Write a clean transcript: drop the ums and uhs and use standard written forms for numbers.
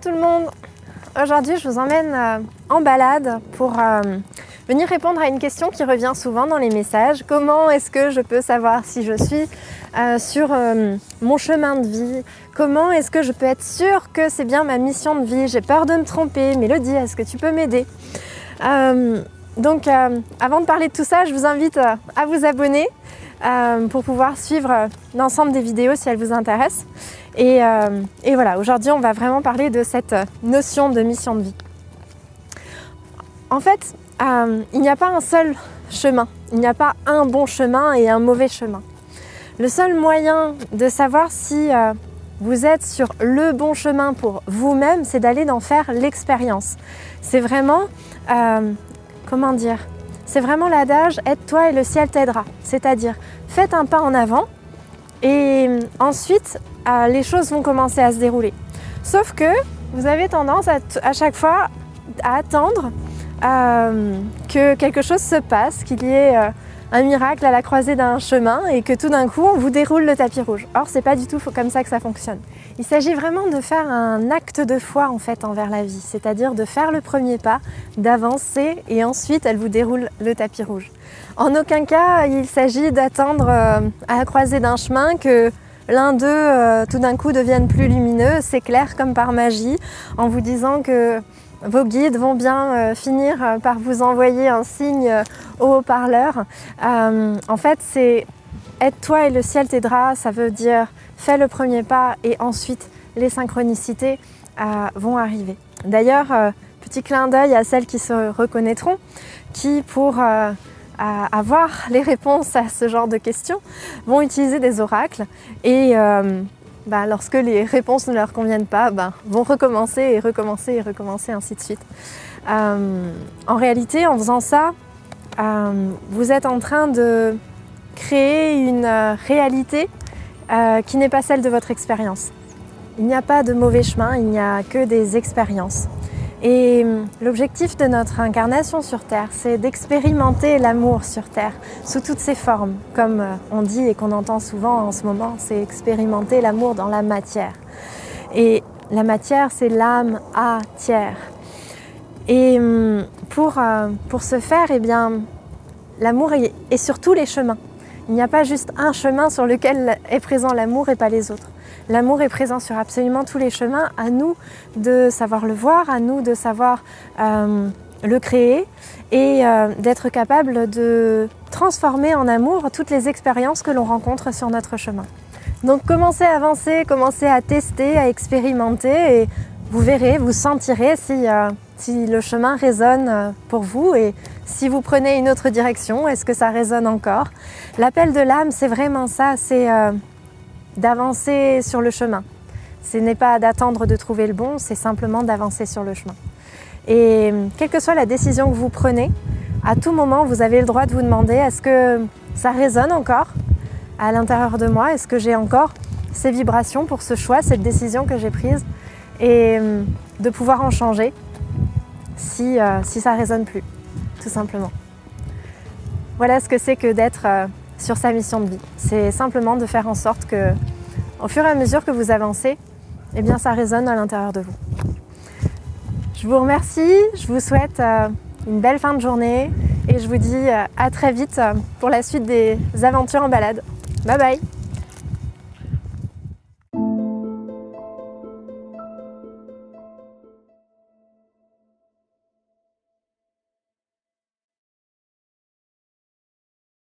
tout le monde. Aujourd'hui je vous emmène en balade pour venir répondre à une question qui revient souvent dans les messages. Comment est-ce que je peux savoir si je suis sur mon chemin de vie? Comment est-ce que je peux être sûre que c'est bien ma mission de vie? J'ai peur de me tromper. Mélodie, est-ce que tu peux m'aider? Donc avant de parler de tout ça, je vous invite à vous abonner pour pouvoir suivre l'ensemble des vidéos si elles vous intéressent. Et voilà, aujourd'hui on va vraiment parler de cette notion de mission de vie. En fait, il n'y a pas un seul chemin, il n'y a pas un bon chemin et un mauvais chemin. Le seul moyen de savoir si vous êtes sur le bon chemin pour vous-même, c'est d'aller d'en faire l'expérience. C'est vraiment, comment dire, c'est vraiment l'adage « aide-toi et le ciel t'aidera ». C'est-à-dire, faites un pas en avant et ensuite, les choses vont commencer à se dérouler. Sauf que vous avez tendance à chaque fois à attendre que quelque chose se passe, qu'il y ait un miracle à la croisée d'un chemin et que tout d'un coup on vous déroule le tapis rouge. Or c'est pas du tout comme ça que ça fonctionne. Il s'agit vraiment de faire un acte de foi en fait envers la vie, c'est-à-dire de faire le premier pas, d'avancer et ensuite elle vous déroule le tapis rouge. En aucun cas il s'agit d'attendre à la croisée d'un chemin que l'un d'eux tout d'un coup devienne plus lumineux, s'éclaire comme par magie en vous disant que vos guides vont bien finir par vous envoyer un signe au haut-parleur. En fait, c'est « aide-toi et le ciel t'aidera », ça veut dire « fais le premier pas et ensuite les synchronicités vont arriver ». D'ailleurs, petit clin d'œil à celles qui se reconnaîtront, qui pour avoir les réponses à ce genre de questions vont utiliser des oracles et lorsque les réponses ne leur conviennent pas, vont recommencer et recommencer et recommencer, ainsi de suite. En réalité, en faisant ça, vous êtes en train de créer une réalité qui n'est pas celle de votre expérience. Il n'y a pas de mauvais chemin, il n'y a que des expériences. Et l'objectif de notre incarnation sur Terre, c'est d'expérimenter l'amour sur Terre, sous toutes ses formes. Comme on dit et qu'on entend souvent en ce moment, c'est expérimenter l'amour dans la matière. Et la matière, c'est l'âme à tiers. Et pour ce faire, eh bien, l'amour est sur tous les chemins. Il n'y a pas juste un chemin sur lequel est présent l'amour et pas les autres. L'amour est présent sur absolument tous les chemins, à nous de savoir le voir, à nous de savoir le créer et d'être capable de transformer en amour toutes les expériences que l'on rencontre sur notre chemin. Donc commencez à avancer, commencez à tester, à expérimenter et vous verrez, vous sentirez si le chemin résonne pour vous et si vous prenez une autre direction, est-ce que ça résonne encore? L'appel de l'âme, c'est vraiment ça, c'est d'avancer sur le chemin. Ce n'est pas d'attendre de trouver le bon, c'est simplement d'avancer sur le chemin. Et quelle que soit la décision que vous prenez, à tout moment, vous avez le droit de vous demander est-ce que ça résonne encore à l'intérieur de moi? Est-ce que j'ai encore ces vibrations pour ce choix, cette décision que j'ai prise? Et de pouvoir en changer si ça ne résonne plus, tout simplement. Voilà ce que c'est que d'être sur sa mission de vie. C'est simplement de faire en sorte que, au fur et à mesure que vous avancez, eh bien, ça résonne à l'intérieur de vous. Je vous remercie, je vous souhaite une belle fin de journée et je vous dis à très vite pour la suite des aventures en balade. Bye bye!